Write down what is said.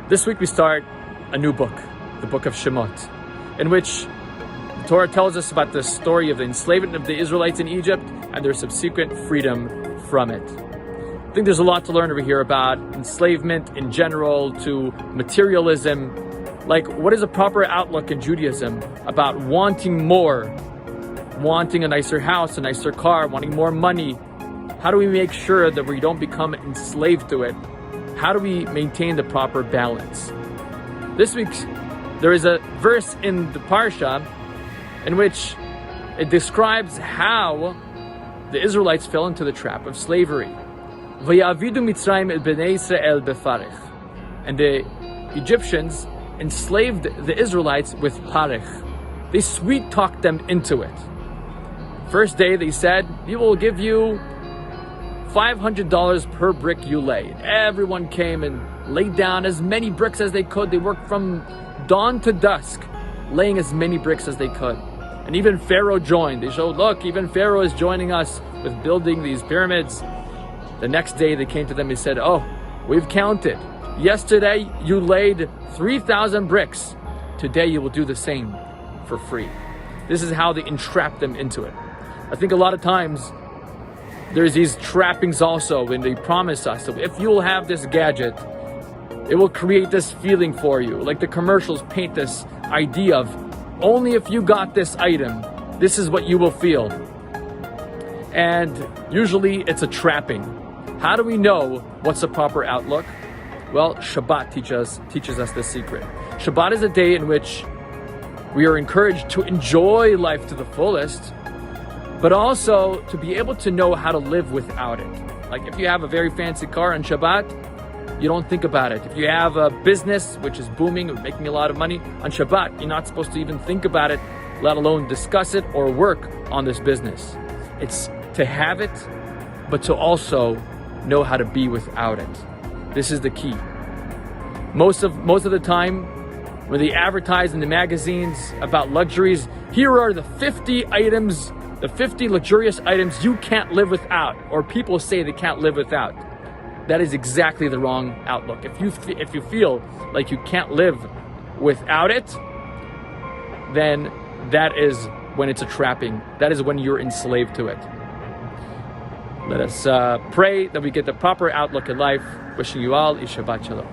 This week we start a new book, the book of Shemot, in which the Torah tells us about the story of the enslavement of the Israelites in Egypt and their subsequent freedom from it. I think there's a lot to learn over here about enslavement in general to materialism. Like, what is a proper outlook in Judaism about wanting more, wanting a nicer house, a nicer car, wanting more money? How do we make sure that we don't become enslaved to it? How do we maintain the proper balance? This week, there is a verse in the Parsha in which it describes how the Israelites fell into the trap of slavery. Vayavidu Mitzrayim el bnei Israel befarech. And the Egyptians enslaved the Israelites with parech. They sweet-talked them into it. First day they said, we will give you $500 per brick you lay. Everyone came and laid down as many bricks as they could. They worked from dawn to dusk, laying as many bricks as they could. And even Pharaoh joined. They showed, look, even Pharaoh is joining us with building these pyramids. The next day they came to them and said, oh, we've counted. Yesterday you laid 3,000 bricks. Today you will do the same for free. This is how they entrap them into it. I think a lot of times there's these trappings also when they promise us that if you will have this gadget, it will create this feeling for you. Like the commercials paint this idea of only if you got this item, this is what you will feel. And usually it's a trapping. How do we know what's the proper outlook? Well, Shabbat teaches us this secret. Shabbat is a day in which we are encouraged to enjoy life to the fullest, but also to be able to know how to live without it. Like if you have a very fancy car on Shabbat, you don't think about it. If you have a business which is booming and making a lot of money on Shabbat, you're not supposed to even think about it, let alone discuss it or work on this business. It's to have it, but to also know how to be without it. This is the key. Most of the time, when they advertise in the magazines about luxuries, here are the 50 items, the 50 luxurious items you can't live without, or people say they can't live without. That is exactly the wrong outlook. If you feel like you can't live without it, then that is when it's a trapping. That is when you're enslaved to it. Let us pray that we get the proper outlook in life. Wishing you all a Shabbat Shalom.